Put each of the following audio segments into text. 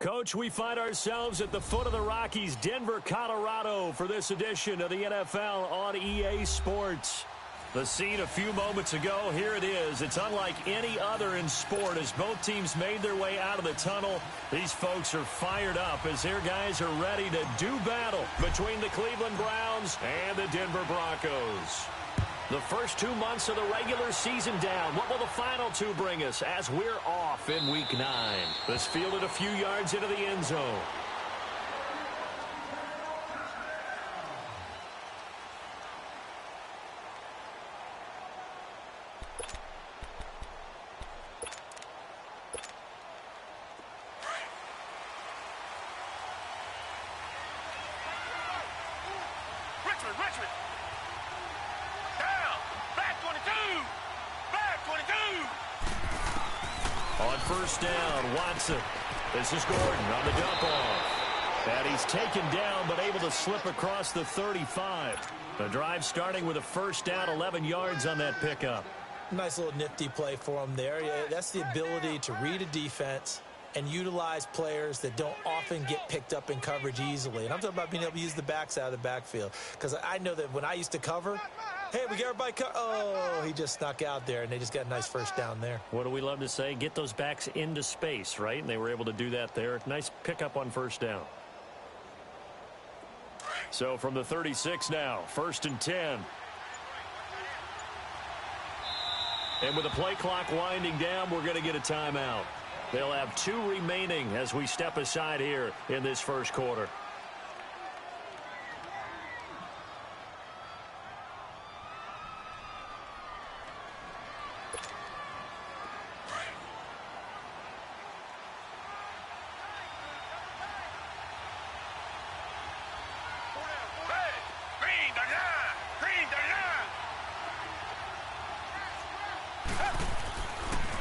Coach, we find ourselves at the foot of the Rockies, Denver, Colorado, for this edition of the NFL on EA Sports. The scene a few moments ago, here it is. It's unlike any other in sport as both teams made their way out of the tunnel. These folks are fired up as their guys are ready to do battle between the Cleveland Browns and the Denver Broncos. The first 2 months of the regular season down. What will the final two bring us as we're off in Week 9? This fielded a few yards into the end zone. Richmond. Down. Back 22. Back 22. On first down, Watson. This is Gordon on the dump off. And he's taken down but able to slip across the 35. The drive starting with a first down, 11 yards on that pickup. Nice little nifty play for him there. That's the ability to read a defense and utilize players that don't often get picked up in coverage easily. And I'm talking about being able to use the backs out of the backfield. Because I know that when I used to cover, hey, we got everybody oh, he just snuck out there, and they just got a nice first down there. What do we love to say? Get those backs into space, right? And they were able to do that there. Nice pickup on first down. So from the 36 now, 1st and 10. And with the play clock winding down, we're going to get a timeout. They'll have 2 remaining as we step aside here in this first quarter.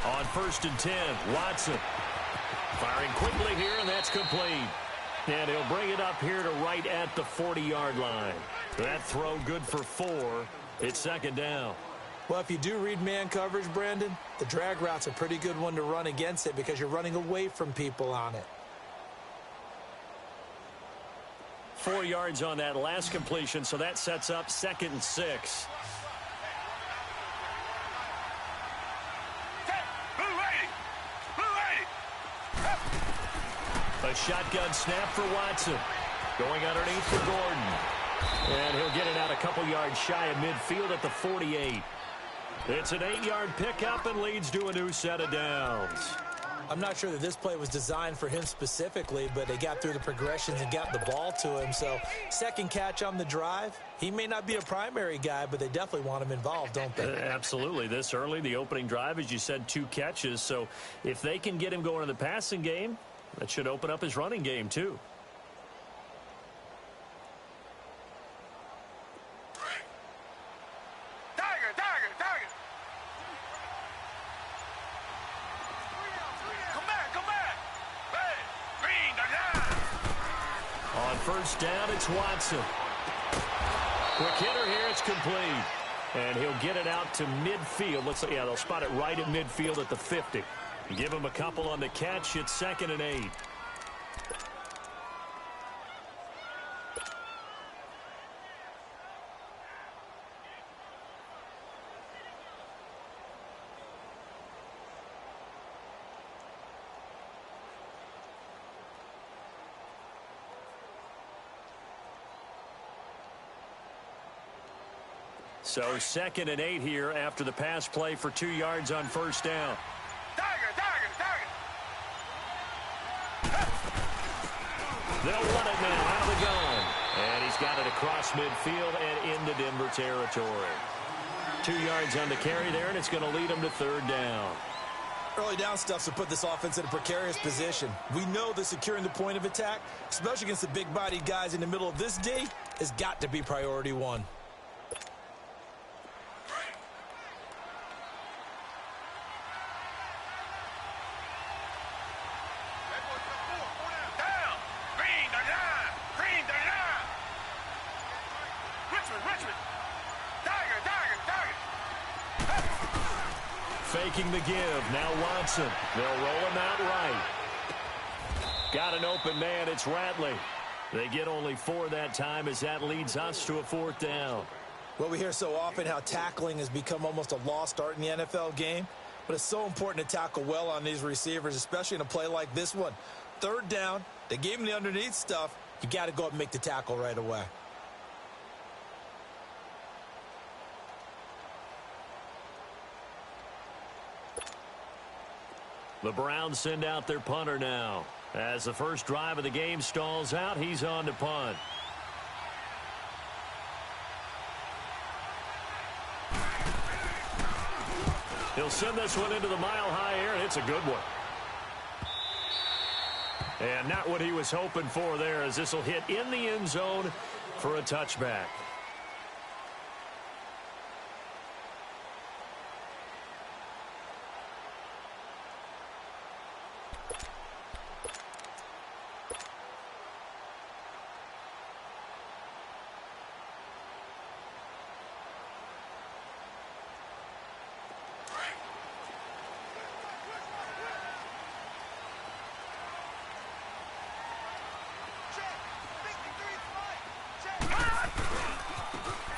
On 1st and 10, Watson firing quickly here, and that's complete. And he'll bring it up here to right at the 40-yard line. That throw good for 4. It's 2nd down. Well, if you do read man coverage, Brandon, the drag route's a pretty good one to run against it because you're running away from people on it. 4 yards on that last completion, so that sets up 2nd and 6. A shotgun snap for Watson. Going underneath for Gordon. And he'll get it out a couple yards shy of midfield at the 48. It's an 8-yard pickup and leads to a new set of downs. I'm not sure that this play was designed for him specifically, but they got through the progressions and got the ball to him. So, second catch on the drive. He may not be a primary guy, but they definitely want him involved, don't they? Absolutely. This early, the opening drive, as you said, 2 catches. So, if they can get him going in the passing game, that should open up his running game, too. Tiger. Come back. Hey, green, on first down, it's Watson. Quick hitter here, it's complete. And he'll get it out to midfield. Looks like, yeah, they'll spot it right at midfield at the 50. Give him a couple on the catch. It's 2nd and 8. So 2nd and 8 here after the pass play for 2 yards on first down. They'll run it now out of the gun. And he's got it across midfield and into Denver territory. 2 yards on the carry there, and it's going to lead them to 3rd down. Early down stuff to put this offense in a precarious position. We know that securing the point of attack, especially against the big-bodied guys in the middle of this D, has got to be priority 1. Faking the give. Now Watson. They'll roll him out right. Got an open man. It's Ratley. They get only 4 that time as that leads us to a 4th down. Well, we hear so often how tackling has become almost a lost art in the NFL game. But it's so important to tackle well on these receivers, especially in a play like this one. 3rd down, they gave him the underneath stuff. You got to go up and make the tackle right away. The Browns send out their punter now. As the first drive of the game stalls out, he's on to punt. He'll send this one into the mile-high air, and it's a good one. And not what he was hoping for there, as this will hit in the end zone for a touchback.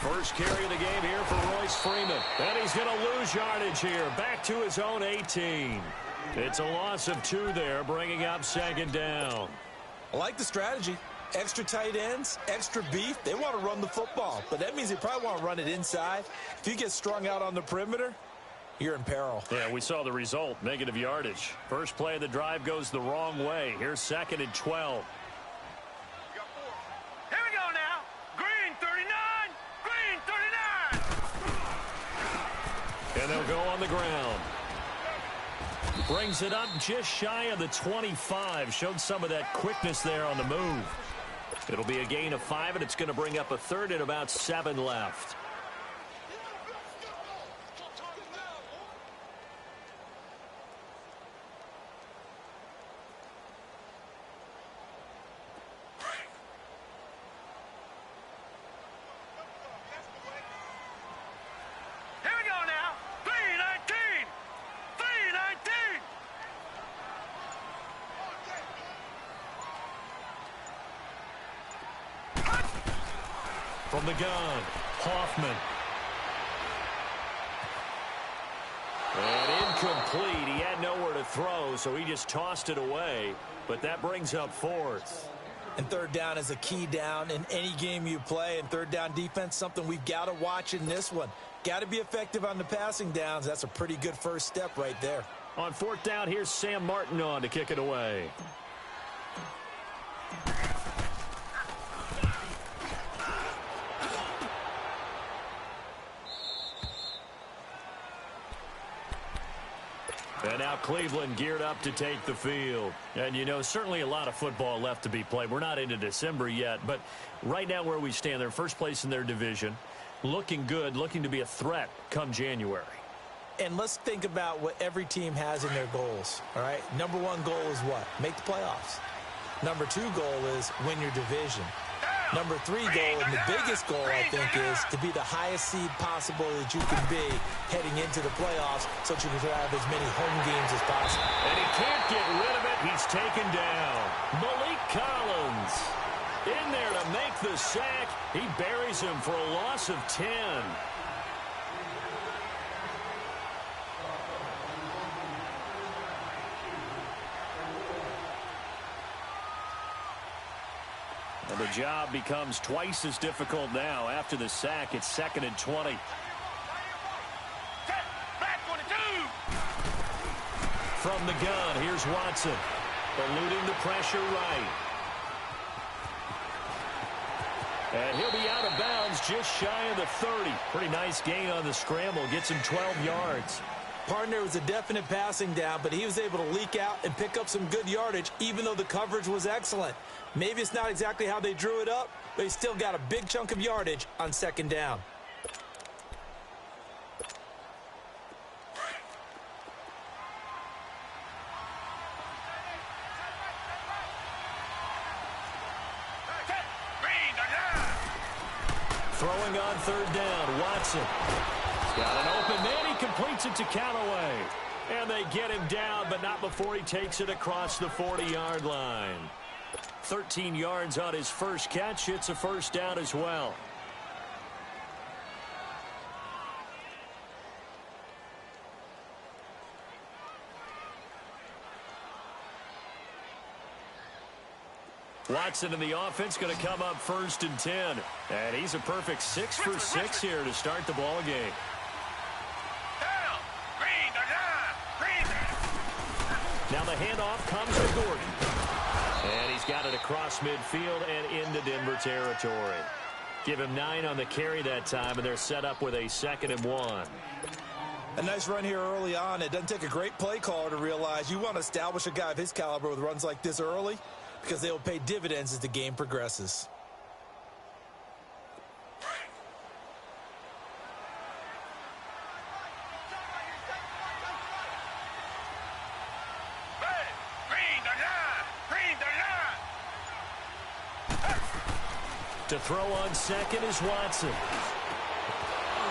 First carry of the game here for Royce Freeman. And he's going to lose yardage here. Back to his own 18. It's a loss of 2 there, bringing up 2nd down. I like the strategy. Extra tight ends, extra beef. They want to run the football, but that means they probably want to run it inside. If you get strung out on the perimeter, you're in peril. Yeah, we saw the result, negative yardage. First play of the drive goes the wrong way. Here's 2nd and 12. Here we go now. Green 39. Green 39. And they'll go on the ground. Brings it up just shy of the 25. Showed some of that quickness there on the move. It'll be a gain of 5, and it's going to bring up a 3rd and about 7 left. From the gun, Hoffman. And incomplete. He had nowhere to throw, so he just tossed it away. But that brings up 4th. And 3rd down is a key down in any game you play. And 3rd down defense, something we've got to watch in this one. Got to be effective on the passing downs. That's a pretty good first step right there. On 4th down, here's Sam Martin on to kick it away. And now Cleveland geared up to take the field. And, you know, certainly a lot of football left to be played. We're not into December yet, but right now where we stand, they're first place in their division. Looking good, looking to be a threat come January. And let's think about what every team has in their goals, all right? Number 1 goal is what? Make the playoffs. Number 2 goal is win your division. Number 3 goal, and the biggest goal, I think, is to be the highest seed possible that you can be heading into the playoffs so that you can have as many home games as possible. And he can't get rid of it. He's taken down. Malik Collins in there to make the sack. He buries him for a loss of 10. And the job becomes twice as difficult now. After the sack, it's 2nd and 20. From the gun, here's Watson. Eluding the pressure right. And he'll be out of bounds just shy of the 30. Pretty nice gain on the scramble. Gets him 12 yards. Partner was a definite passing down, but he was able to leak out and pick up some good yardage, even though the coverage was excellent. Maybe it's not exactly how they drew it up, but he still got a big chunk of yardage on 2nd down. Throwing on 3rd down, Watson. He's got an open man. He completes it to Callaway. And they get him down, but not before he takes it across the 40-yard line. 13 yards on his first catch. It's a first down as well. Watson in the offense going to come up 1st and 10. And he's a perfect 6 for 6 here to start the ball game. Now the handoff comes to Gordon. And he's got it across midfield and into Denver territory. Give him 9 on the carry that time, and they're set up with a 2nd and 1. A nice run here early on. It doesn't take a great play caller to realize you want to establish a guy of his caliber with runs like this early, because they will pay dividends as the game progresses. To throw on second is Watson.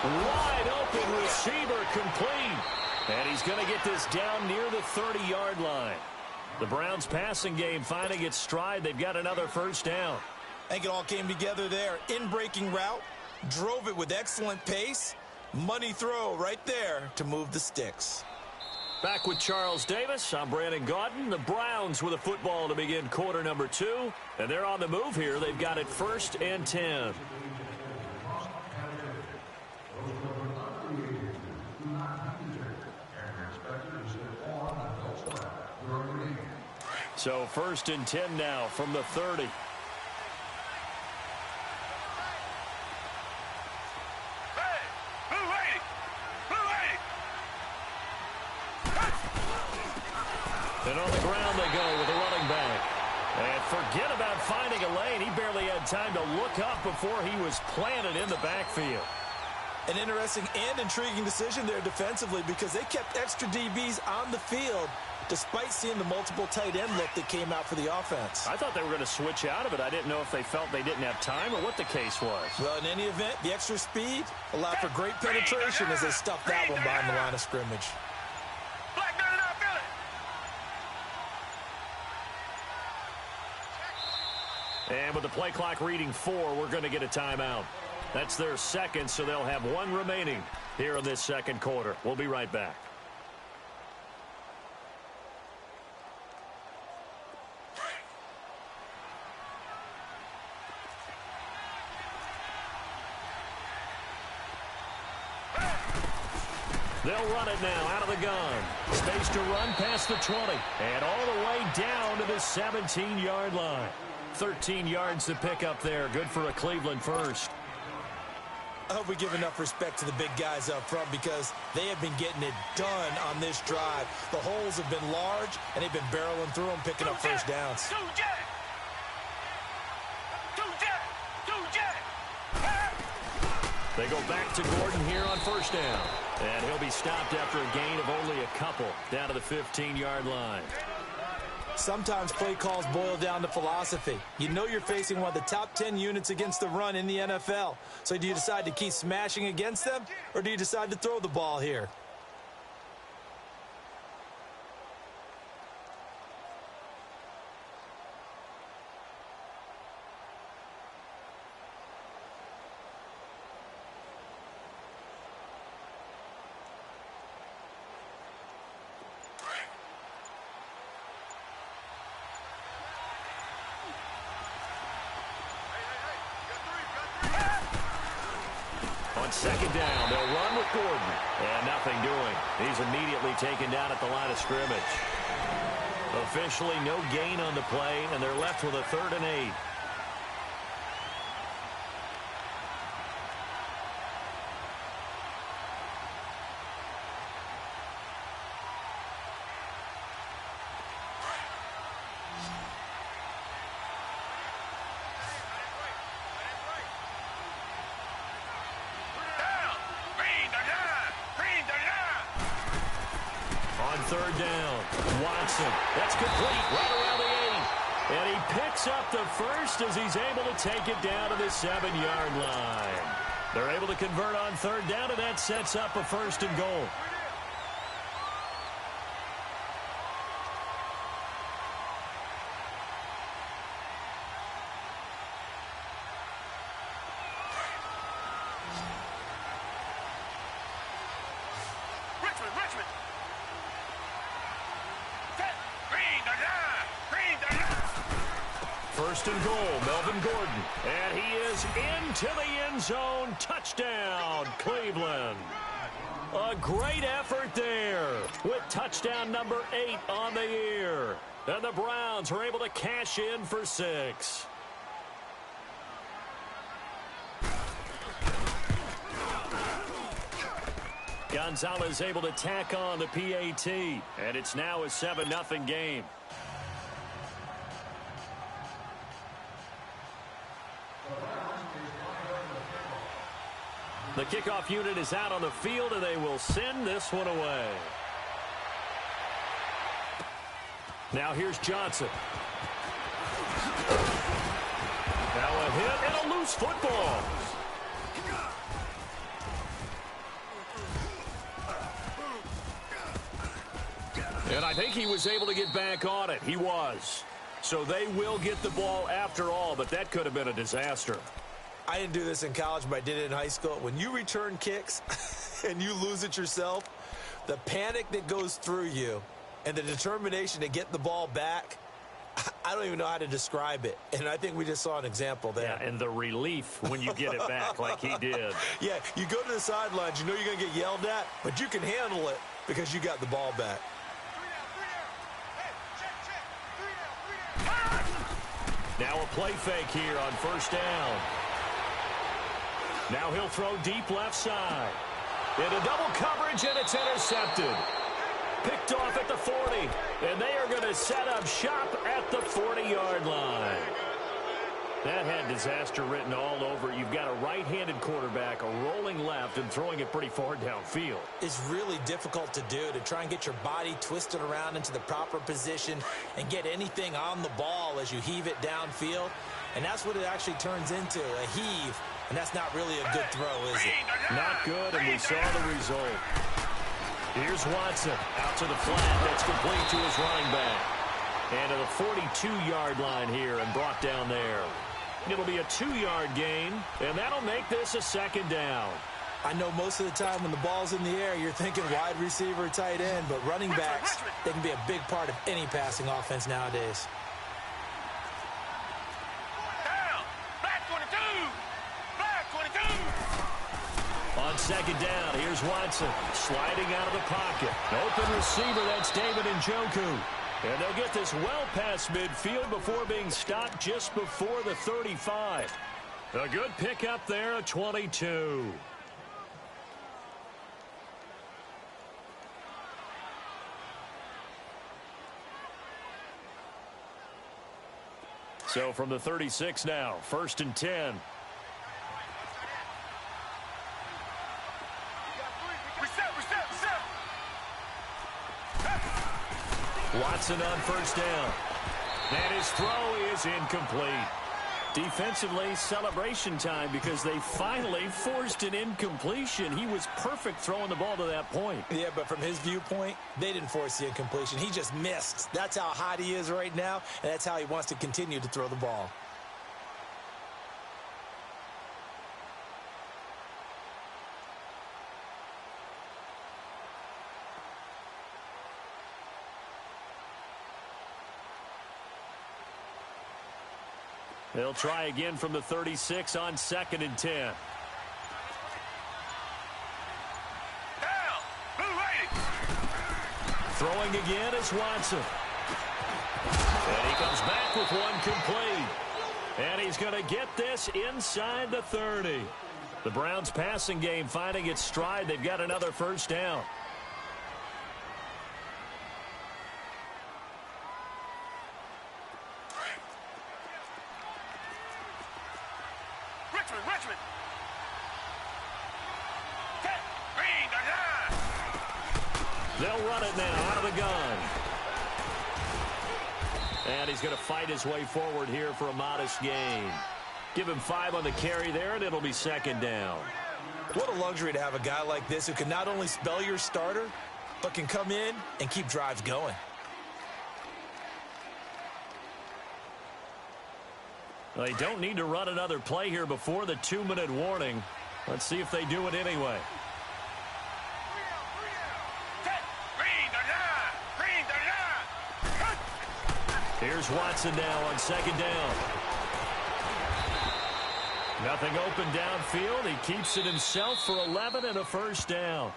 Wide open receiver complete. And he's going to get this down near the 30-yard line. The Browns passing game finding its stride. They've got another first down. I think it all came together there. In-breaking route, drove it with excellent pace. Money throw right there to move the sticks. Back with Charles Davis, I'm Brandon Gaudin. The Browns with a football to begin quarter number 2. And they're on the move here. They've got it 1st and 10. So 1st and 10 now from the 30. And on the ground they go with a running back. And forget about finding a lane. He barely had time to look up before he was planted in the backfield. An interesting and intriguing decision there defensively, because they kept extra DBs on the field despite seeing the multiple tight end look that came out for the offense. I thought they were going to switch out of it. I didn't know if they felt they didn't have time or what the case was. Well, in any event, the extra speed allowed for great penetration as they stuffed that one behind the line of scrimmage. And with the play clock reading 4, we're going to get a timeout. That's their second, so they'll have 1 remaining here in this second quarter. We'll be right back. They'll run it now out of the gun. Space to run past the 20. And all the way down to the 17-yard line. 13 yards to pick up there. Good for a Cleveland first. I hope we give enough respect to the big guys up front, because they have been getting it done on this drive. The holes have been large, and they've been barreling through them, picking up first downs. They go back to Gordon here on first down. And he'll be stopped after a gain of only a couple down to the 15-yard line. Sometimes play calls boil down to philosophy. You know you're facing one of the top 10 units against the run in the NFL. So do you decide to keep smashing against them, or do you decide to throw the ball here? Second down, they'll run with Gordon. And nothing doing. He's immediately taken down at the line of scrimmage. Officially no gain on the play, and they're left with a 3rd and 8. Third down, Watson. That's complete right around the 8. And he picks up the first as he's able to take it down to the 7-yard line. They're able to convert on third down, and that sets up a 1st and goal. First and goal, Melvin Gordon. And he is into the end zone. Touchdown, Cleveland. A great effort there with touchdown number 8 on the year. And the Browns are able to cash in for 6. Gonzalez able to tack on the PAT. And it's now a 7-0 game. The kickoff unit is out on the field, and they will send this one away. Now here's Johnson. Now a hit and a loose football. And I think he was able to get back on it. He was. So they will get the ball after all, but that could have been a disaster. I didn't do this in college, but I did it in high school. When you return kicks and you lose it yourself, the panic that goes through you and the determination to get the ball back, I don't even know how to describe it. And I think we just saw an example there. Yeah, and the relief when you get it back like he did. Yeah, you go to the sidelines, you know you're going to get yelled at, but you can handle it because you got the ball back. Now a play fake here on first down. Now he'll throw deep left side. Into double coverage, and it's intercepted. Picked off at the 40, and they are going to set up shop at the 40-yard line. That had disaster written all over. You've got a right-handed quarterback, a rolling left, and throwing it pretty far downfield. It's really difficult to do, to try and get your body twisted around into the proper position and get anything on the ball as you heave it downfield. And that's what it actually turns into, a heave. And that's not really a good throw, is it? Not good, and we saw the result. Here's Watson out to the flat. That's complete to his running back. And to the 42-yard line here and brought down there. It'll be a 2-yard gain, and that'll make this a second down. I know most of the time when the ball's in the air, you're thinking wide receiver, tight end, but running backs, they can be a big part of any passing offense nowadays. On second down, here's Watson sliding out of the pocket. Open receiver, that's David Njoku. And they'll get this well past midfield before being stopped just before the 35. A good pickup there, a 22. So from the 36 now, 1st and 10. Watson on first down. And his throw is incomplete. Defensively, celebration time because they finally forced an incompletion. He was perfect throwing the ball to that point. Yeah, but from his viewpoint, they didn't force the incompletion. He just missed. That's how hot he is right now, and that's how he wants to continue to throw the ball. They'll try again from the 36 on 2nd and 10. Throwing again is Watson. And he comes back with one complete. And he's going to get this inside the 30. The Browns passing game finding its stride. They've got another first down. They'll run it now out of the gun. And he's going to fight his way forward here for a modest gain. Give him 5 on the carry there, and it'll be 2nd down. What a luxury to have a guy like this who can not only spell your starter, but can come in and keep drives going. They don't need to run another play here before the 2-minute warning. Let's see if they do it anyway. Here's Watson now on second down. Nothing open downfield. He keeps it himself for 11 and a first down.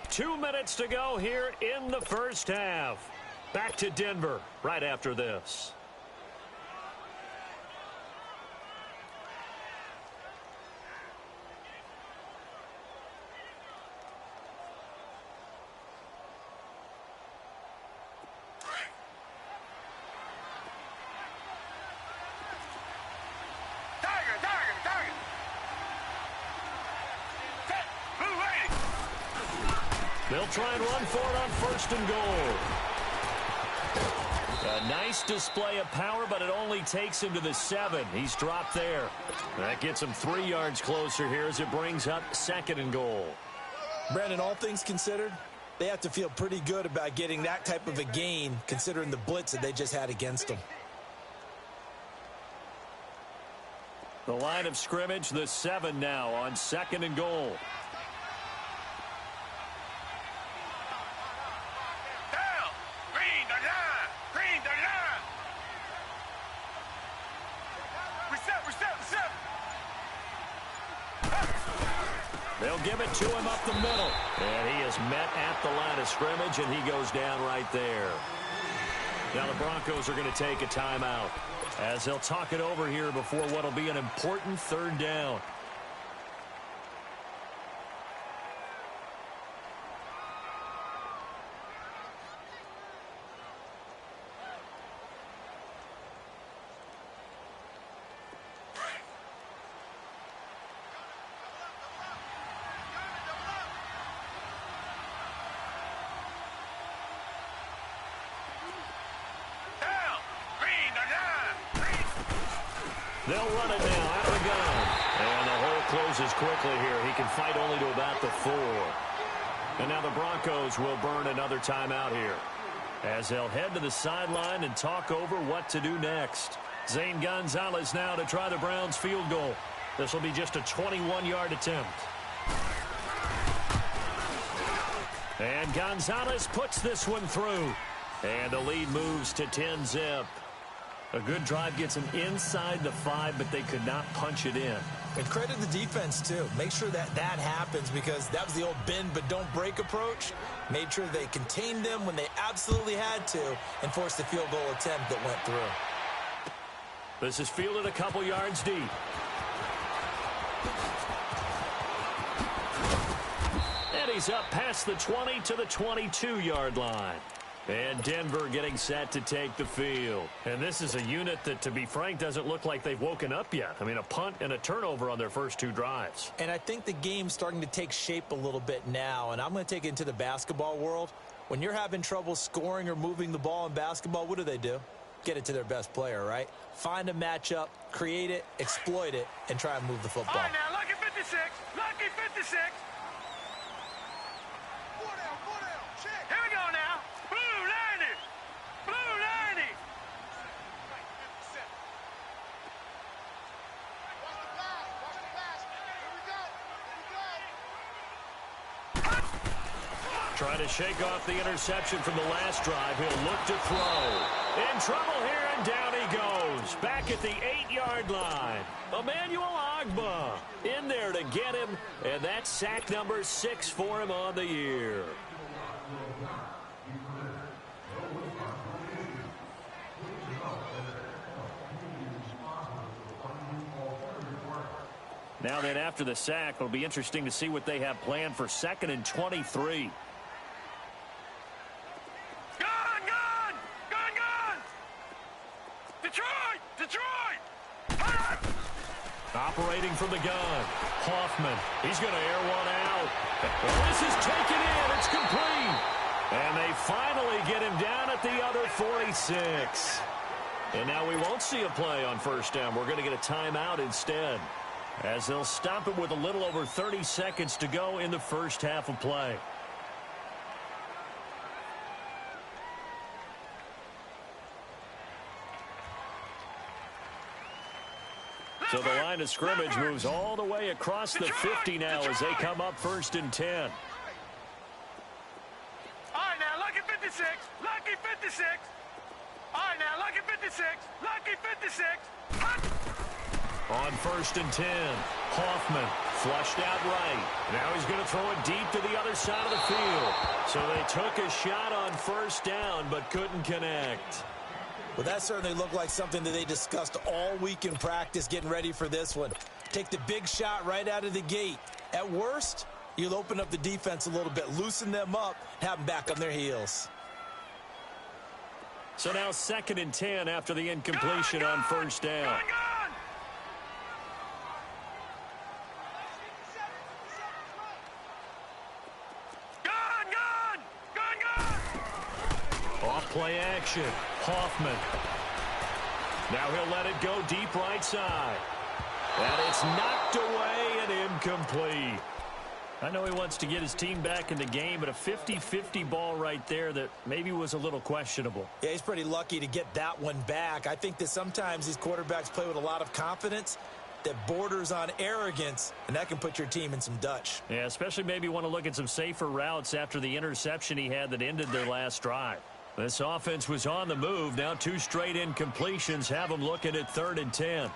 2 minutes to go here in the first half. Back to Denver right after this. They'll try and run for it on first and goal. A nice display of power, but it only takes him to the 7. He's dropped there. That gets him 3 yards closer here as it brings up second and goal. Brandon, all things considered, they have to feel pretty good about getting that type of a gain considering the blitz that they just had against them. The line of scrimmage, the 7 now on second and goal. They'll give it to him up the middle. And he is met at the line of scrimmage, and he goes down right there. Now the Broncos are going to take a timeout as they'll talk it over here before what will be an important third down. They'll run it now out of the gun. And the hole closes quickly here. He can fight only to about the 4. And now the Broncos will burn another timeout here as they'll head to the sideline and talk over what to do next. Zane Gonzalez now to try the Browns field goal. This will be just a 21-yard attempt. And Gonzalez puts this one through. And the lead moves to 10-zip. A good drive gets them inside the 5, but they could not punch it in. And credit the defense, too. Make sure that that happens because that was the old bend but don't break approach. Made sure they contained them when they absolutely had to and forced the field goal attempt that went through. This is fielded a couple yards deep. And he's up past the 20 to the 22-yard line. And Denver getting set to take the field. And this is a unit that, to be frank, doesn't look like they've woken up yet. I mean, a punt and a turnover on their first 2 drives. And I think the game's starting to take shape a little bit now. And I'm going to take it into the basketball world. When you're having trouble scoring or moving the ball in basketball, what do? Get it to their best player, right? Find a matchup, create it, exploit it, and try and move the football. All right, now, lucky 56. Lucky 56. Here we go now. Blue 90. Blue 90. Trying to shake off the interception from the last drive. He'll look to throw. In trouble here, and down he goes. Back at the 8-yard line. Emmanuel Ogbah in there to get him, and that's sack number 6 for him on the year. Now then, after the sack, it'll be interesting to see what they have planned for 2nd and 23. Operating from the gun, Hoffman. He's going to air one out. This is taken in. It's complete. And they finally get him down at the other 46. And now we won't see a play on first down. We're going to get a timeout instead, as they'll stop it with a little over 30 seconds to go in the first half of play. So the line of scrimmage moves all the way across the 50 now as they come up 1st and 10. All right, now, lucky 56. Lucky 56. All right, now, lucky 56. Lucky 56. Hut. On 1st and 10, Hoffman flushed out right. Now he's going to throw it deep to the other side of the field. So they took a shot on 1st down, but couldn't connect. Well, that certainly looked like something that they discussed all week in practice getting ready for this one. Take the big shot right out of the gate. At worst, you'll open up the defense a little bit, loosen them up, have them back on their heels. So now 2nd and 10 after the incompletion on 1st down. Off-play action. Hoffman. Now he'll let it go deep right side. And it's knocked away and incomplete. I know he wants to get his team back in the game, but a 50-50 ball right there that maybe was a little questionable. Yeah, he's pretty lucky to get that one back. I think that sometimes these quarterbacks play with a lot of confidence that borders on arrogance, and that can put your team in some Dutch. Yeah, especially maybe want to look at some safer routes after the interception he had that ended their last drive. This offense was on the move. Now 2 straight incompletions have them looking at 3rd and 10.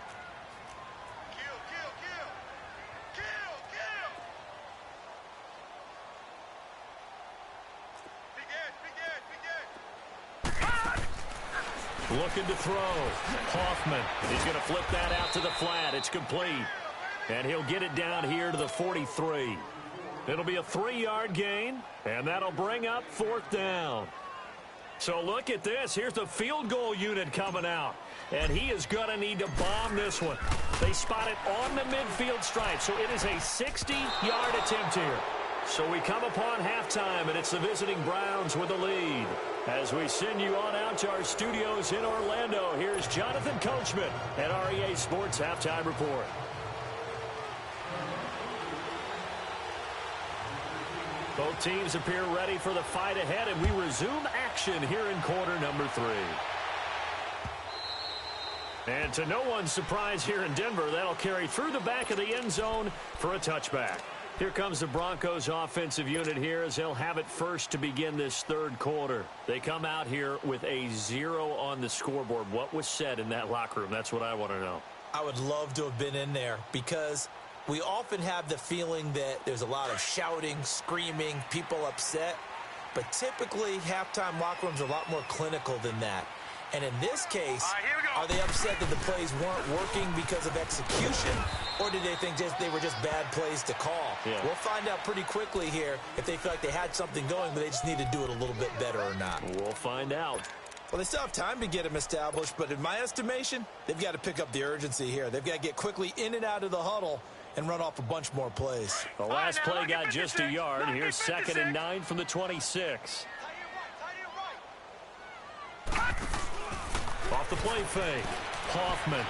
Looking to throw. Hoffman. He's going to flip that out to the flat. It's complete. And he'll get it down here to the 43. It'll be a 3-yard gain, and that'll bring up 4th down. So look at this. Here's the field goal unit coming out. And he is going to need to bomb this one. They spot it on the midfield stripe. So it is a 60-yard attempt here. So we come upon halftime, and it's the visiting Browns with the lead. As we send you on out to our studios in Orlando, here's Jonathan Coachman at REA Sports Halftime Report. Both teams appear ready for the fight ahead, and we resume action here in quarter number 3. And to no one's surprise here in Denver, that'll carry through the back of the end zone for a touchback. Here comes the Broncos offensive unit here as they'll have it first to begin this 3rd quarter. They come out here with a 0 on the scoreboard. What was said in that locker room? That's what I want to know. I would love to have been in there because we often have the feeling that there's a lot of shouting, screaming, people upset. But typically, halftime locker rooms are a lot more clinical than that. And in this case, are they upset that the plays weren't working because of execution, or did they think they were just bad plays to call? Yeah. We'll find out pretty quickly here if they feel like they had something going, but they just need to do it a little bit better or not. We'll find out. Well, they still have time to get them established, but in my estimation, they've got to pick up the urgency here. They've got to get quickly in and out of the huddle and run off a bunch more plays. The last play got just a yard. Here's 2nd and 9 from the 26. Off the play fake. Hoffman.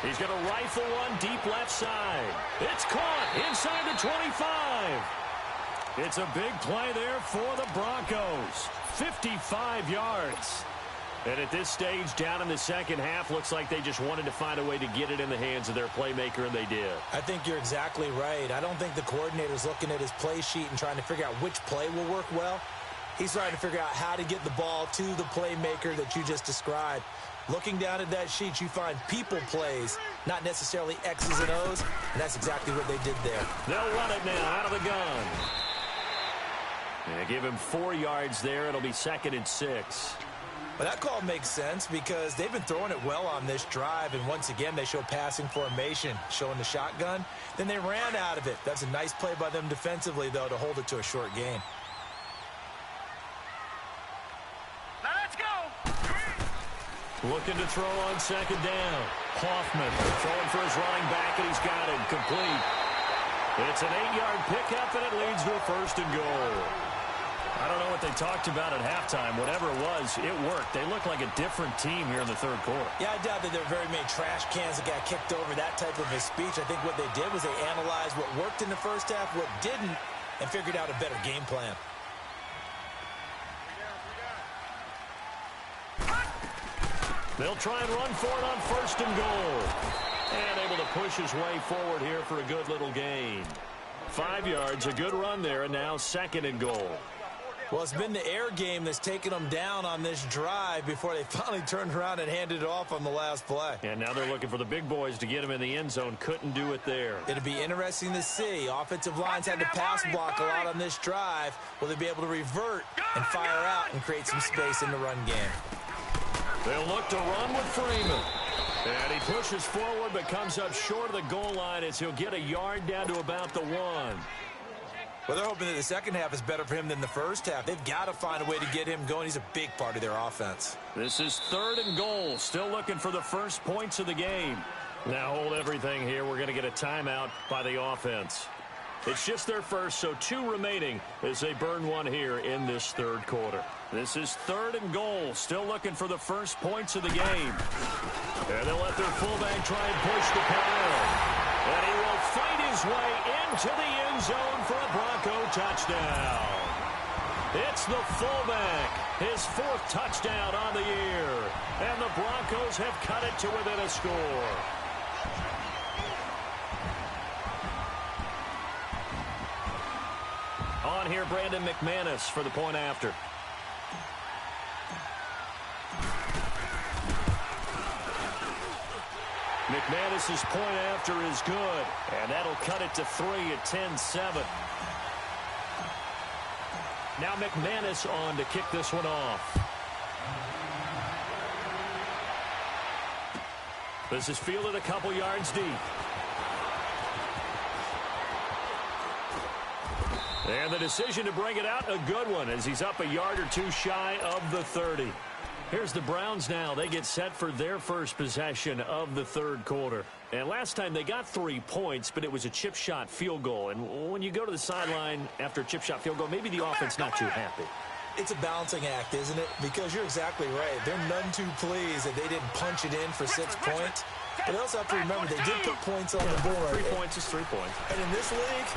He's going to rifle one deep left side. It's caught inside the 25. It's a big play there for the Broncos. 55 yards. And at this stage, down in the second half, looks like they just wanted to find a way to get it in the hands of their playmaker, and they did. I think you're exactly right. I don't think the coordinator's looking at his play sheet and trying to figure out which play will work well. He's trying to figure out how to get the ball to the playmaker that you just described. Looking down at that sheet, you find people plays, not necessarily X's and O's, and that's exactly what they did there. They'll run it now out of the gun. And give him 4 yards there. It'll be 2nd and 6. Well, that call makes sense because they've been throwing it well on this drive, and once again, they show passing formation, showing the shotgun. Then they ran out of it. That's a nice play by them defensively, though, to hold it to a short gain. Looking to throw on 2nd down. Hoffman throwing for his running back, and he's got it complete. It's an 8-yard pickup, and it leads to a 1st and goal. I don't know what they talked about at halftime. Whatever it was, it worked. They look like a different team here in the 3rd quarter. Yeah, I doubt that there are very many trash cans that got kicked over, that type of a speech. I think what they did was they analyzed what worked in the first half, what didn't, and figured out a better game plan. They'll try and run for it on 1st and goal. And able to push his way forward here for a good little gain. 5 yards, a good run there, and now 2nd and goal. Well, it's been the air game that's taken them down on this drive before they finally turned around and handed it off on the last play. And now they're looking for the big boys to get him in the end zone. Couldn't do it there. It'll be interesting to see. Offensive lines had to pass block a lot on this drive. Will they be able to revert and fire out and create some space in the run game? They'll look to run with Freeman. And he pushes forward but comes up short of the goal line as he'll get a yard down to about the 1. Well, they're hoping that the second half is better for him than the first half. They've got to find a way to get him going. He's a big part of their offense. This is 3rd and goal. Still looking for the first points of the game. Now hold everything here. We're going to get a timeout by the offense. It's just their first, so 2 remaining as they burn one here in this 3rd quarter. This is 3rd and goal. Still looking for the first points of the game. And they'll let their fullback try and push the pile. And he will fight his way into the end zone for a Bronco touchdown. It's the fullback, his 4th touchdown on the year. And the Broncos have cut it to within a score. On here, Brandon McManus for the point after. McManus's point after is good, and that'll cut it to 3 at 10-7. Now McManus on to kick this one off. This is fielded a couple yards deep. And the decision to bring it out, a good one, as he's up a yard or 2 shy of the 30. Here's the Browns now. They get set for their first possession of the 3rd quarter. And last time they got 3 points, but it was a chip shot field goal. And when you go to the sideline after a chip shot field goal, maybe the offense not too happy. It's a balancing act, isn't it? Because you're exactly right. They're none too pleased that they didn't punch it in for 6 points. But they also have to remember they did put points on the board. 3 points is 3 points. And in this league,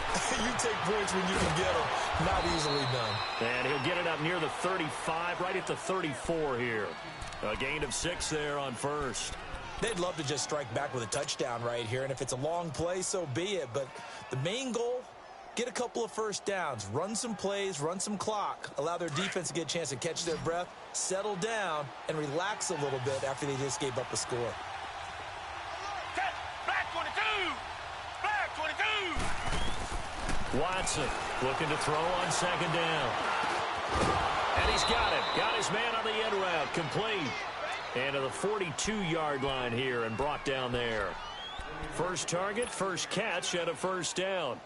you take points when you can get them. Not easily done. And he'll get it up near the 35, right at the 34 here. A gain of 6 there on first. They'd love to just strike back with a touchdown right here. And if it's a long play, so be it. But the main goal, get a couple of first downs. Run some plays, run some clock. Allow their defense to get a chance to catch their breath, settle down, and relax a little bit after they just gave up a score. Black 22! Black 22! Watson looking to throw on 2nd down. And he's got it. Got his man on the end route. Complete. And to the 42-yard line here and brought down there. First target, first catch, and a first down.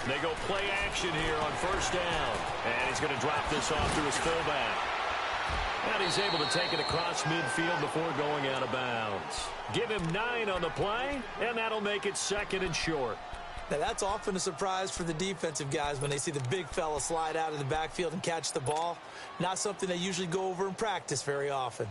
They go play action here on first down. And he's going to drop this off to his fullback. And he's able to take it across midfield before going out of bounds. Give him 9 on the play, and that'll make it 2nd and short. Now, that's often a surprise for the defensive guys when they see the big fella slide out of the backfield and catch the ball. Not something they usually go over in practice very often.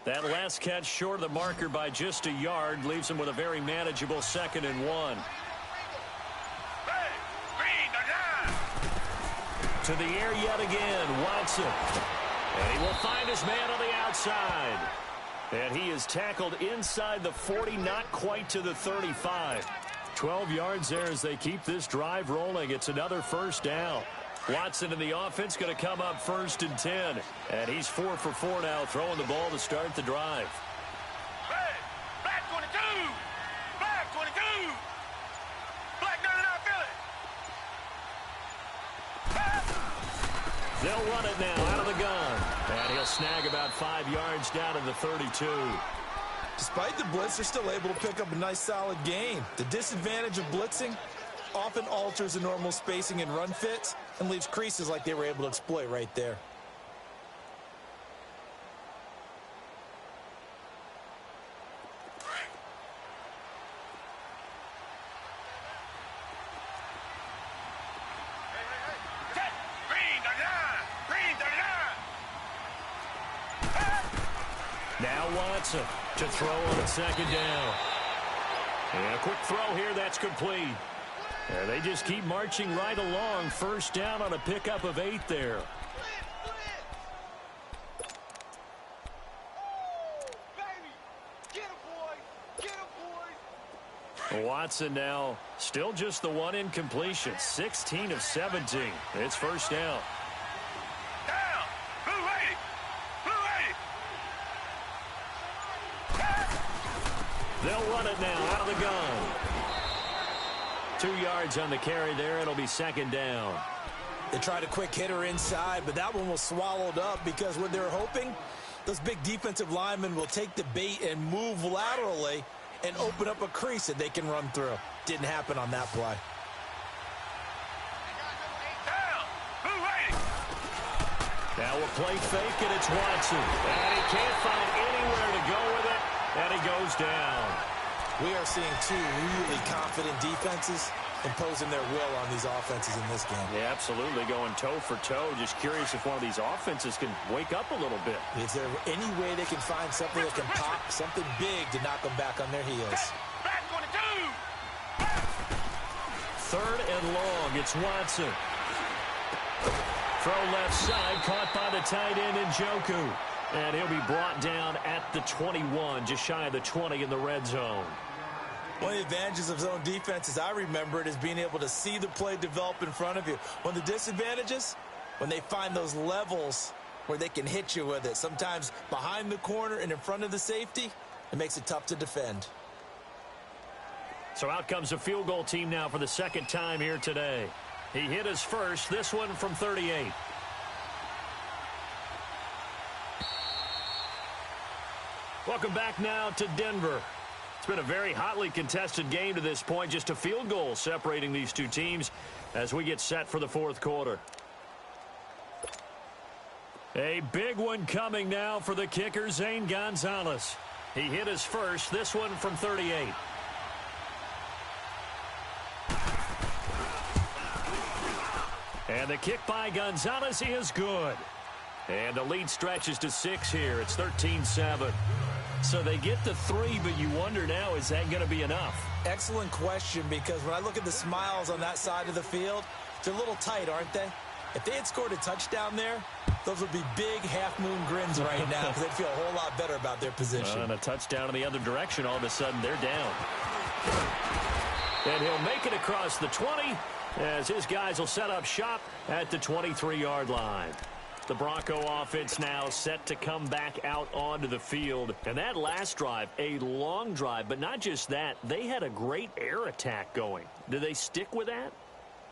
That last catch short of the marker by just a yard leaves him with a very manageable 2nd and 1. To the air yet again, Watson. And he will find his man on the outside. And he is tackled inside the 40, not quite to the 35. 12 yards there as they keep this drive rolling. It's another first down. Watson in the offense going to come up 1st and 10. And he's 4 for 4 now, throwing the ball to start the drive. Black 22! Black 22! Black 99 Philly! They'll run it now out of the gun. And he'll snag about 5 yards down to the 32. Despite the blitz, they're still able to pick up a nice solid gain. The disadvantage of blitzing often alters the normal spacing and run fits and leaves creases like they were able to exploit right there. Now Watson to throw on second down. And a quick throw here, that's complete. And they just keep marching right along. First down on a pickup of 8 there. Watson now still just the one incompletion. 16 of 17. It's first down. Down. Who waited? Who waited? They'll run it now out of the gun. 2 yards on the carry there. It'll be second down. They tried a quick hitter inside, but that one was swallowed up because what they're hoping, those big defensive linemen will take the bait and move laterally and open up a crease that they can run through. Didn't happen on that play. Down. Who waited? Now a play fake, and it's Watson. And he can't find anywhere to go with it, and he goes down. We are seeing 2 really confident defenses imposing their will on these offenses in this game. Yeah, absolutely, going toe for toe. Just curious if one of these offenses can wake up a little bit. Is there any way they can find something that can pop, something big to knock them back on their heels? Back 22. Third and long, it's Watson. Throw left side, caught by the tight end Njoku. And he'll be brought down at the 21, just shy of the 20 in the red zone. One of the advantages of zone defense, as I remember it, is being able to see the play develop in front of you. One of the disadvantages, when they find those levels where they can hit you with it, sometimes behind the corner and in front of the safety, it makes it tough to defend. So out comes a field goal team now for the second time here today. He hit his first, this one from 38. Welcome back now to Denver. It's been a very hotly contested game to this point. Just a field goal separating these two teams as we get set for the fourth quarter. A big one coming now for the kicker, Zane Gonzalez. He hit his first, this one from 38. And the kick by Gonzalez is good. And the lead stretches to 6 here. It's 13-7. So they get the 3, but you wonder now, is that going to be enough? Excellent question, because when I look at the smiles on that side of the field, they're a little tight, aren't they? If they had scored a touchdown there, those would be big half-moon grins right now because they'd feel a whole lot better about their position. And a touchdown in the other direction, all of a sudden they're down. And he'll make it across the 20 as his guys will set up shop at the 23-yard line. The Bronco offense now set to come back out onto the field. And that last drive, a long drive, but not just that, they had a great air attack going. Do they stick with that?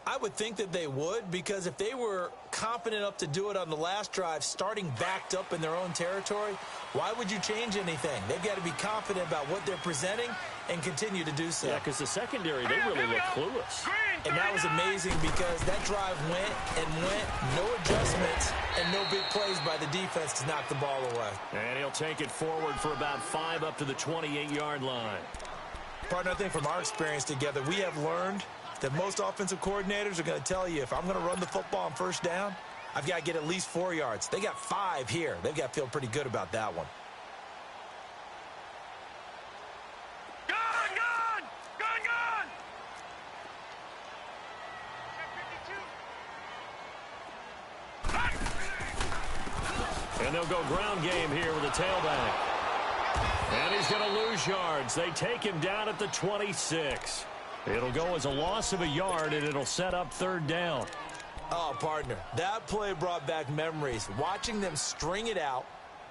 I would think that they would, because if they were confident enough to do it on the last drive, starting backed up in their own territory, why would you change anything? They've got to be confident about what they're presenting and continue to do so. Yeah, because the secondary, they really look clueless. And that was amazing because that drive went and went, no adjustments, and no big plays by the defense to knock the ball away. And he'll take it forward for about 5 up to the 28-yard line. Partner, I think from our experience together, we have learned that most offensive coordinators are going to tell you, if I'm going to run the football on first down, I've got to get at least 4 yards. They got 5 here. They've got to feel pretty good about that one. And they'll go ground game here with a tailback. And he's going to lose yards. They take him down at the 26. It'll go as a loss of a yard, and it'll set up third down. Oh, partner, that play brought back memories. Watching them string it out,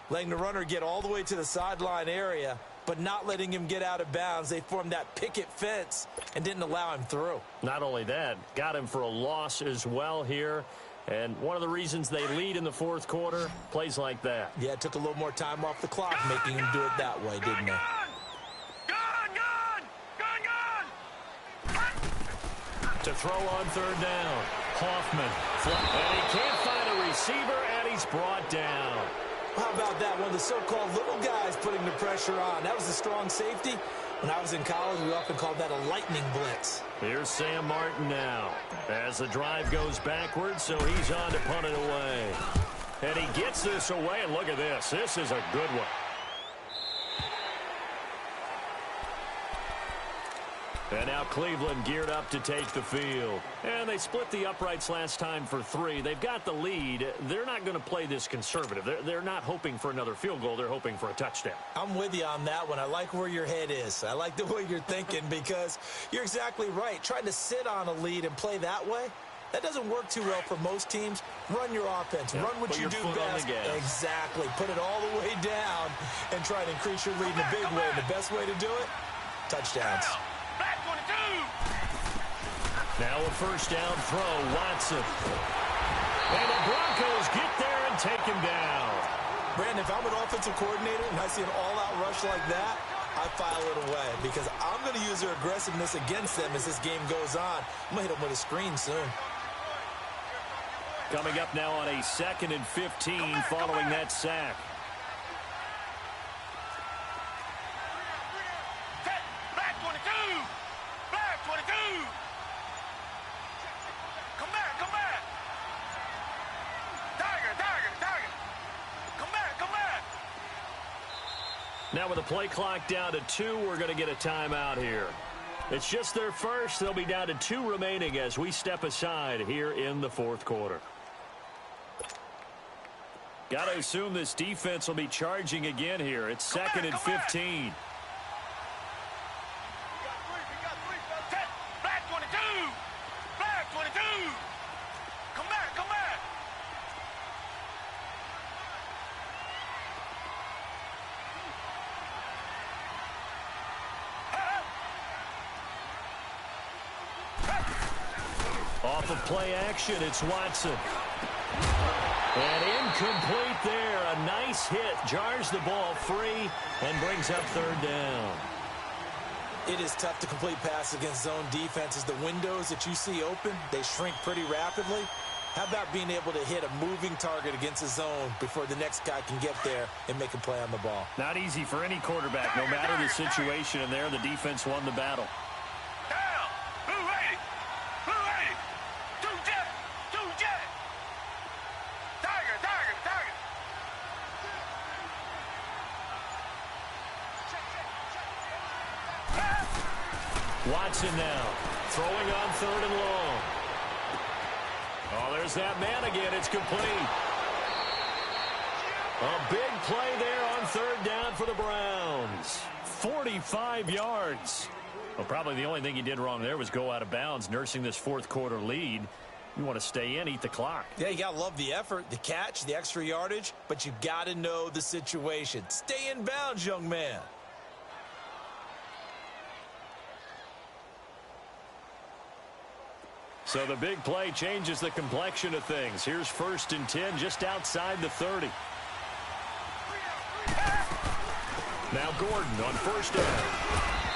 letting the runner get all the way to the sideline area, but not letting him get out of bounds. They formed that picket fence and didn't allow him through. Not only that, got him for a loss as well here. And one of the reasons they lead in the fourth quarter, plays like that. Yeah, it took a little more time off the clock, making him do it that way, didn't it? To throw on third down, Hoffman. And he can't find a receiver, and he's brought down. How about that? One of the so-called little guys putting the pressure on. That was a strong safety. When I was in college, we often called that a lightning blitz. Here's Sam Martin now as the drive goes backwards, so he's on to punt it away. And he gets this away, and look at this. This is a good one. And now Cleveland geared up to take the field. And they split the uprights last time for 3. They've got the lead. They're not going to play this conservative. They're not hoping for another field goal. They're hoping for a touchdown. I'm with you on that one. I like where your head is. I like the way you're thinking because you're exactly right. Trying to sit on a lead and play that way, that doesn't work too well for most teams. Run your offense. Yeah, run what you do best. Exactly. Put it all the way down and try to increase your lead in a big way. And the best way to do it, touchdowns. Now a first down throw, Watson. And the Broncos get there and take him down. Brandon, if I'm an offensive coordinator and I see an all-out rush like that, I file it away because I'm going to use their aggressiveness against them as this game goes on. I'm going to hit them with a screen soon. Coming up now on a 2nd and 15 following that sack. Now with the play clock down to 2, we're going to get a timeout here. It's just their first. They'll be down to 2 remaining as we step aside here in the 4th quarter. Got to assume this defense will be charging again here. It's 2nd and 15. Off of play action, it's Watson. And incomplete there. A nice hit. Jars the ball free and brings up 3rd down. It is tough to complete passes against zone defenses. The windows that you see open, they shrink pretty rapidly. How about being able to hit a moving target against a zone before the next guy can get there and make a play on the ball? Not easy for any quarterback, no matter the situation. And there, the defense won the battle. Watson now, throwing on 3rd and long. Oh, there's that man again. It's complete. A big play there on 3rd down for the Browns. 45 yards. Well, probably the only thing he did wrong there was go out of bounds, nursing this 4th quarter lead. You want to stay in, eat the clock. Yeah, you got to love the effort, the catch, the extra yardage, but you got to know the situation. Stay in bounds, young man. So the big play changes the complexion of things. Here's 1st and 10 just outside the 30. Now Gordon on 1st down.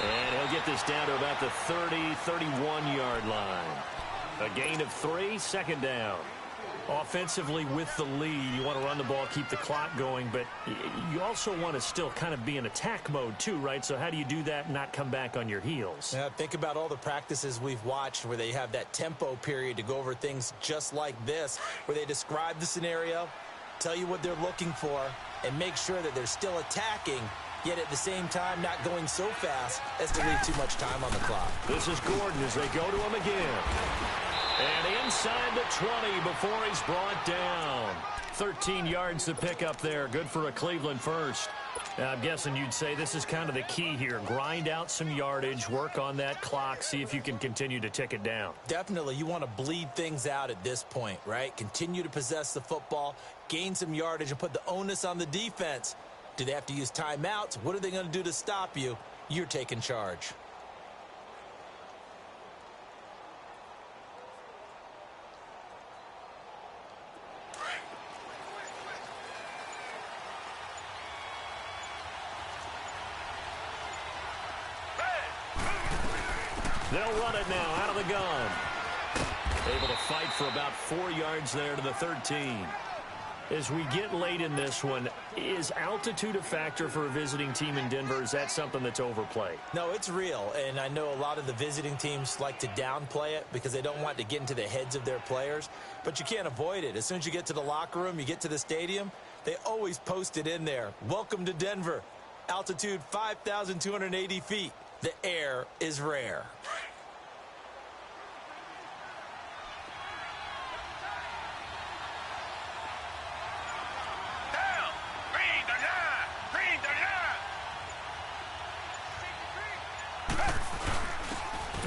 And he'll get this down to about the 30, 31-yard line. A gain of 3, 2nd down. Offensively with the lead, you want to run the ball, keep the clock going, but you also want to still kind of be in attack mode too, right? So how do you do that and not come back on your heels? Yeah, think about all the practices we've watched where they have that tempo period to go over things just like this, where they describe the scenario, tell you what they're looking for, and make sure that they're still attacking, yet at the same time not going so fast as to leave too much time on the clock. This is Gordon as they go to him again. And inside the 20 before he's brought down. 13 yards to pick up there. Good for a Cleveland first. Now, I'm guessing you'd say this is kind of the key here. Grind out some yardage, work on that clock, see if you can continue to tick it down. Definitely. You want to bleed things out at this point, right? Continue to possess the football, gain some yardage, and put the onus on the defense. Do they have to use timeouts? What are they going to do to stop you? You're taking charge. They'll run it now out of the gun. Able to fight for about 4 yards there to the 13. As we get late in this one, is altitude a factor for a visiting team in Denver? Is that something that's overplayed? No, it's real, and I know a lot of the visiting teams like to downplay it because they don't want to get into the heads of their players, but you can't avoid it. As soon as you get to the locker room, you get to the stadium, they always post it in there. Welcome to Denver. Altitude 5,280 feet. The air is rare. Down. Green the line. Green the line.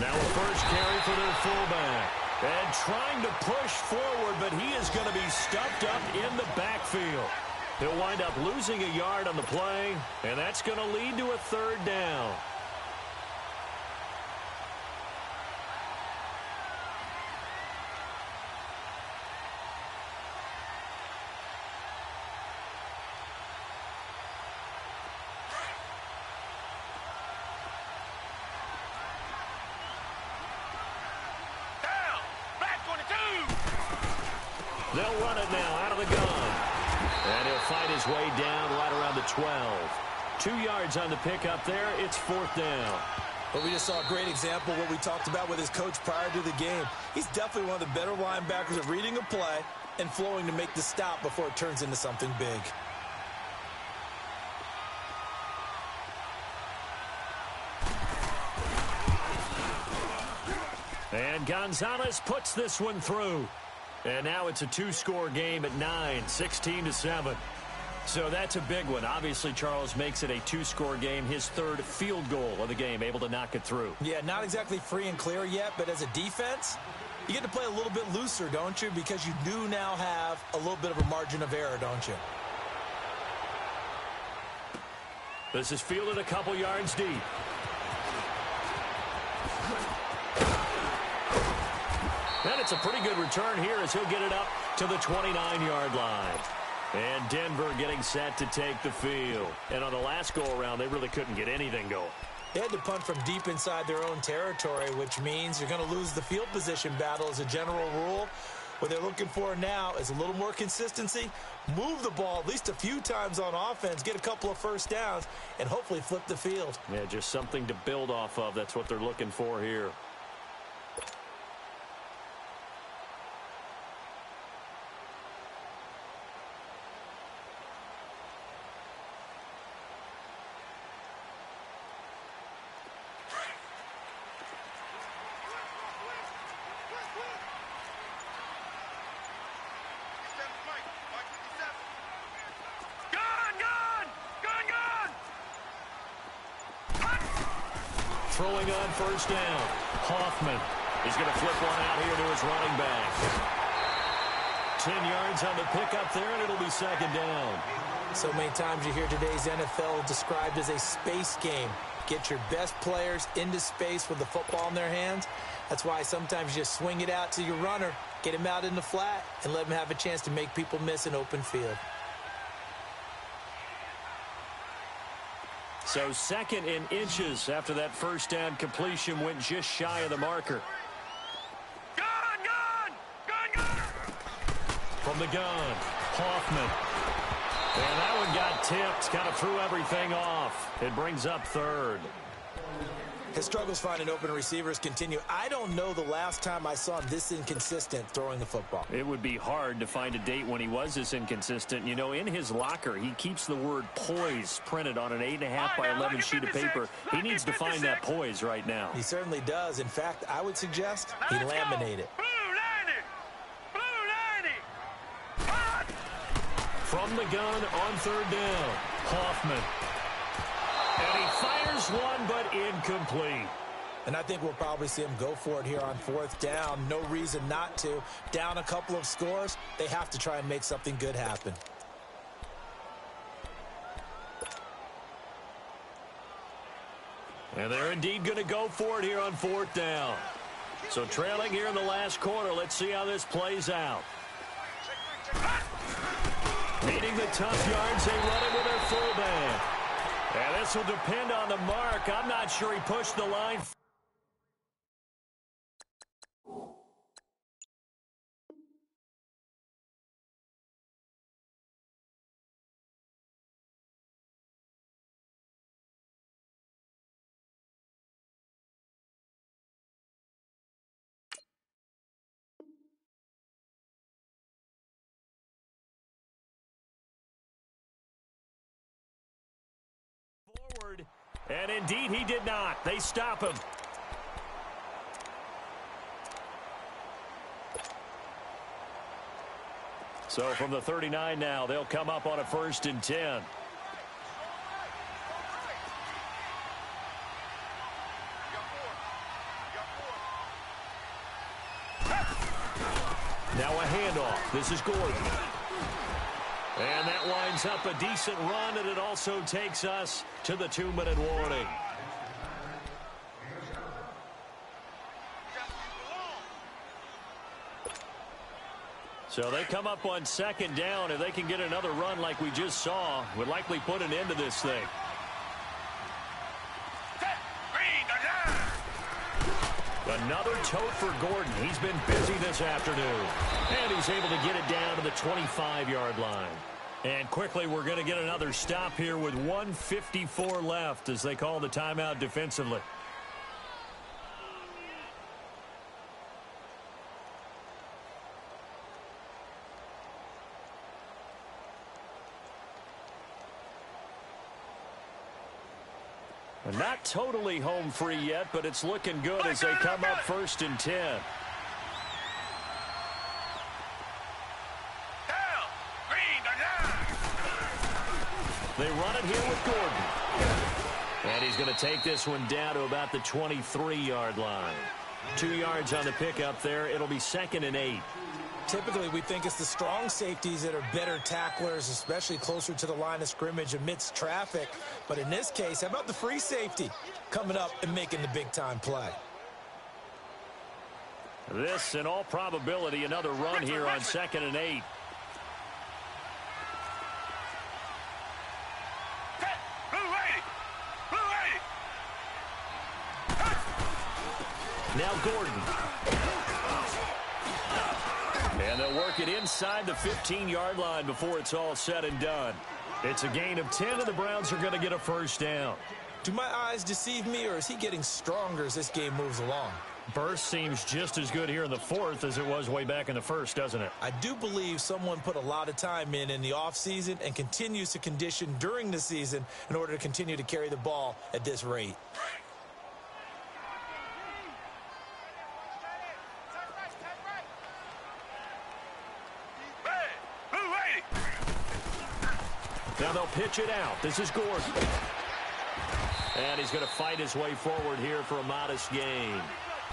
Now a first carry for their fullback. And trying to push forward, but he is going to be stuffed up in the backfield. He'll wind up losing a yard on the play, and that's going to lead to a third down. They'll run it now out of the gun. And he'll fight his way down right around the 12. 2 yards on the pickup there. It's fourth down. But we just saw a great example of what we talked about with his coach prior to the game. He's definitely one of the better linebackers at reading a play and flowing to make the stop before it turns into something big. And Gonzalez puts this one through. And now it's a two-score game at 9, 16-7. So that's a big one. Obviously, Charles makes it a two-score game, his third field goal of the game, able to knock it through. Yeah, not exactly free and clear yet, but as a defense, you get to play a little bit looser, don't you? Because you do now have a little bit of a margin of error, don't you? This is fielded a couple yards deep. And it's a pretty good return here as he'll get it up to the 29-yard line. And Denver getting set to take the field. And on the last go-around, they really couldn't get anything going. They had to punt from deep inside their own territory, which means you're going to lose the field position battle as a general rule. What they're looking for now is a little more consistency, move the ball at least a few times on offense, get a couple of first downs, and hopefully flip the field. Yeah, just something to build off of. That's what they're looking for here. Throwing on first down. Hoffman is going to flip one out here to his running back. 10 yards on the pickup there, and it'll be second down. So many times you hear today's NFL described as a space game. Get your best players into space with the football in their hands. That's why sometimes you just swing it out to your runner, get him out in the flat, and let him have a chance to make people miss an open field. So second in inches after that first down completion went just shy of the marker. Gun! From the gun, Hoffman. And that one got tipped, kind of threw everything off. It brings up third. His struggles finding open receivers continue. I don't know the last time I saw him this inconsistent throwing the football. It would be hard to find a date when he was this inconsistent. You know, in his locker, he keeps the word poise printed on an 8.5 by 11 sheet of paper. He needs to find that poise right now. He certainly does. In fact, I would suggest he laminate it. From the gun on third down, Hoffman. And he fires one, but incomplete. And I think we'll probably see him go for it here on fourth down. No reason not to. Down a couple of scores, they have to try and make something good happen. And they're indeed going to go for it here on fourth down. So trailing here in the last quarter, let's see how this plays out. Needing the tough yards, they run it with their fullback. And this will depend on the mark. I'm not sure he pushed the line. And indeed he did not. They stop him. So from the 39 now, they'll come up on a 1st and 10. Now a handoff. This is Gordon. And that lines up a decent run, and it also takes us to the 2-minute warning. So they come up on 2nd down. If they can get another run like we just saw, would likely put an end to this thing. Another tote for Gordon. He's been busy this afternoon. And he's able to get it down to the 25-yard line. And quickly, we're going to get another stop here with 1:54 left as they call the timeout defensively. Not totally home free yet, but it's looking good as they come up 1st and 10. They run it here with Gordon. And he's going to take this one down to about the 23-yard line. 2 yards on the pickup there. It'll be 2nd and 8. Typically, we think it's the strong safeties that are better tacklers, especially closer to the line of scrimmage amidst traffic. But in this case, how about the free safety coming up and making the big-time play? This, in all probability, another run here on 2nd and 8. Now Gordon. And they'll work it inside the 15-yard line before it's all said and done. It's a gain of 10, and the Browns are going to get a 1st down. Do my eyes deceive me, or is he getting stronger as this game moves along? Burst seems just as good here in the 4th as it was way back in the 1st, doesn't it? I do believe someone put a lot of time in the offseason and continues to condition during the season in order to continue to carry the ball at this rate. Now they'll pitch it out. This is Gordon. And he's going to fight his way forward here for a modest gain.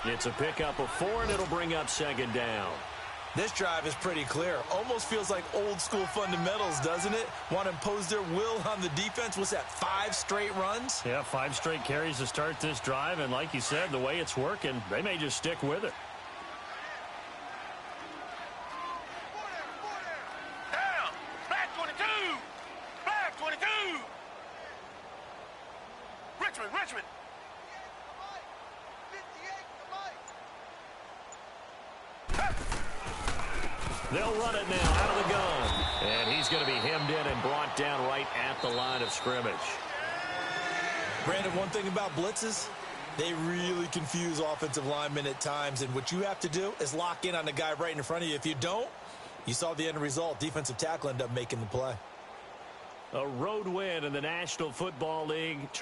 It's a pickup of 4, and it'll bring up 2nd down. This drive is pretty clear. Almost feels like old-school fundamentals, doesn't it? Want to impose their will on the defense. What's that, 5 straight runs? Yeah, 5 straight carries to start this drive. And like you said, the way it's working, they may just stick with it. Richmond. They'll run it now out of the gun. And he's going to be hemmed in and brought down right at the line of scrimmage. Brandon, one thing about blitzes, they really confuse offensive linemen at times. And what you have to do is lock in on the guy right in front of you. If you don't, you saw the end result. Defensive tackle ended up making the play. A road win in the National Football League.